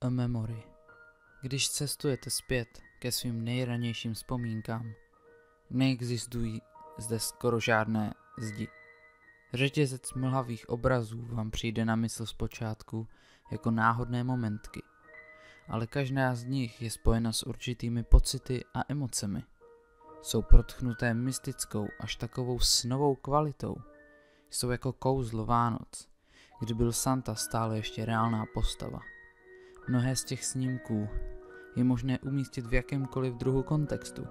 A memory. Když cestujete zpět ke svým nejranějším vzpomínkám, neexistují zde skoro žádné zdi. Řetězec mlhavých obrazů vám přijde na mysl zpočátku jako náhodné momentky, ale každá z nich je spojena s určitými pocity a emocemi. Jsou protchnuté mystickou až takovou snovou kvalitou. Jsou jako kouzlo Vánoc, kdy byl Santa stále ještě reálná postava. Mnohé z těch snímků je možné umístit v jakémkoliv druhu kontextu.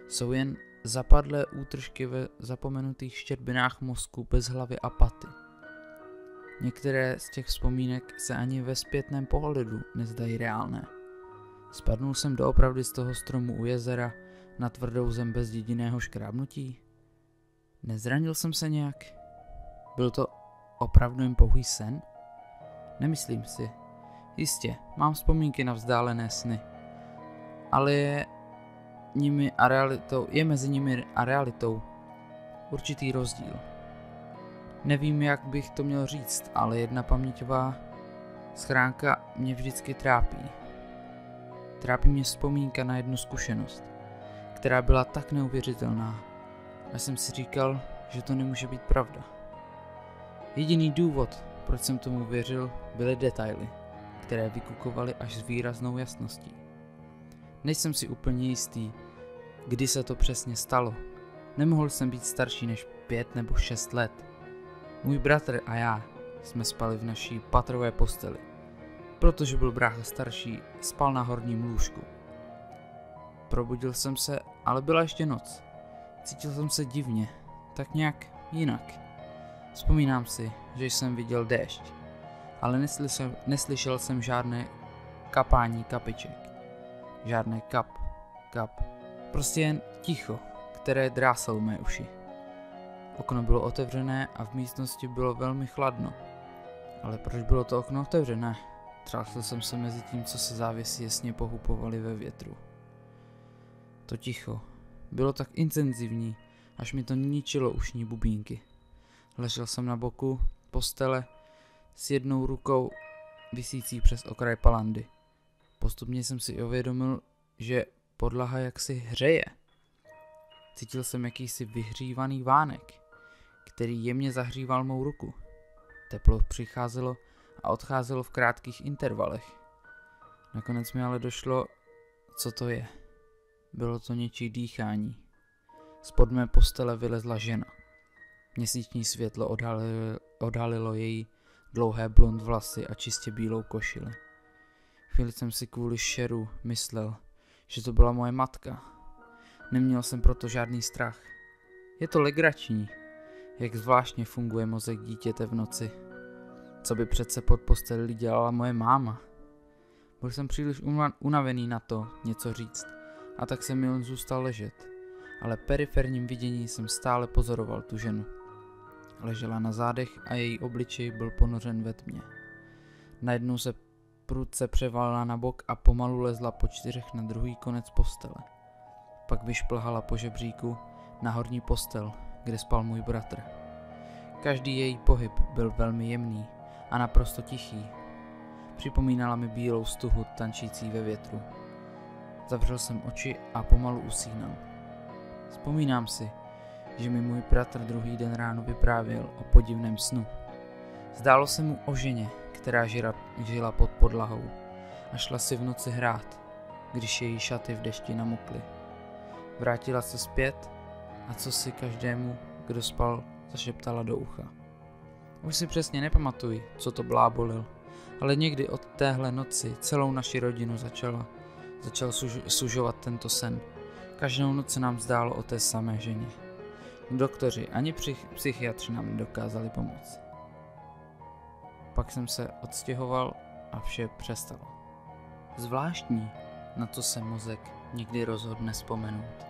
Jsou jen zapadlé útržky ve zapomenutých štěrbinách mozku bez hlavy a paty. Některé z těch vzpomínek se ani ve zpětném pohledu nezdají reálné. Spadnul jsem doopravdy z toho stromu u jezera na tvrdou zem bez jediného škrábnutí? Nezranil jsem se nějak? Byl to opravdu jen pouhý sen? Nemyslím si. Jistě, mám vzpomínky na vzdálené sny, ale je mezi nimi a realitou určitý rozdíl. Nevím, jak bych to měl říct, ale jedna paměťová schránka mě vždycky trápí. Trápí mě vzpomínka na jednu zkušenost, která byla tak neuvěřitelná, a jsem si říkal, že to nemůže být pravda. Jediný důvod, proč jsem tomu věřil, byly detaily, které vykukovaly až s výraznou jasností. Nejsem si úplně jistý, kdy se to přesně stalo. Nemohl jsem být starší než 5 nebo 6 let. Můj bratr a já jsme spali v naší patrové posteli. Protože byl brácha starší, spal na horním lůžku. Probudil jsem se, ale byla ještě noc. Cítil jsem se divně, tak nějak jinak. Vzpomínám si, že jsem viděl déšť, ale neslyšel jsem žádné kapání kapiček. Žádné kap. Prostě jen ticho, které drásalo mé uši. Okno bylo otevřené a v místnosti bylo velmi chladno. Ale proč bylo to okno otevřené? Třásl jsem se mezi tím, co se závěsy jasně pohupovaly ve větru. To ticho bylo tak intenzivní, až mi to ničilo ušní bubínky. Ležel jsem na boku postele s jednou rukou visící přes okraj palandy. Postupně jsem si uvědomil, že podlaha jaksi hřeje. Cítil jsem jakýsi vyhřívaný vánek, který jemně zahříval mou ruku. Teplo přicházelo a odcházelo v krátkých intervalech. Nakonec mi ale došlo, co to je. Bylo to něčí dýchání. Spod mé postele vylezla žena. Měsíční světlo odhalilo její dlouhé blond vlasy a čistě bílou košili. Chvíli jsem si kvůli šeru myslel, že to byla moje matka. Neměl jsem proto žádný strach. Je to legrační, jak zvláštně funguje mozek dítěte v noci. Co by přece pod postelí dělala moje máma? Byl jsem příliš unavený na to něco říct, a tak jsem jen zůstal ležet. Ale periferním vidění jsem stále pozoroval tu ženu. Ležela na zádech a její obličej byl ponořen ve tmě. Najednou se prudce převalila na bok a pomalu lezla po 4 na druhý konec postele. Pak vyšplhala po žebříku na horní postel, kde spal můj bratr. Každý její pohyb byl velmi jemný a naprosto tichý. Připomínala mi bílou stuhu tančící ve větru. Zavřel jsem oči a pomalu usínal. Vzpomínám si, že mi můj bratr druhý den ráno vyprávěl o podivném snu. Zdálo se mu o ženě, která žila pod podlahou a šla si v noci hrát, když její šaty v dešti namokly. Vrátila se zpět a co si každému, kdo spal, zašeptala do ucha. Už si přesně nepamatuji, co to blábolil, ale někdy od téhle noci celou naši rodinu začal sužovat tento sen. Každou noc se nám zdálo o té samé ženě. Doktoři ani psychiatři nám nedokázali pomoct. Pak jsem se odstěhoval a vše přestalo. Zvláštní, na to se mozek někdy rozhodne vzpomenout.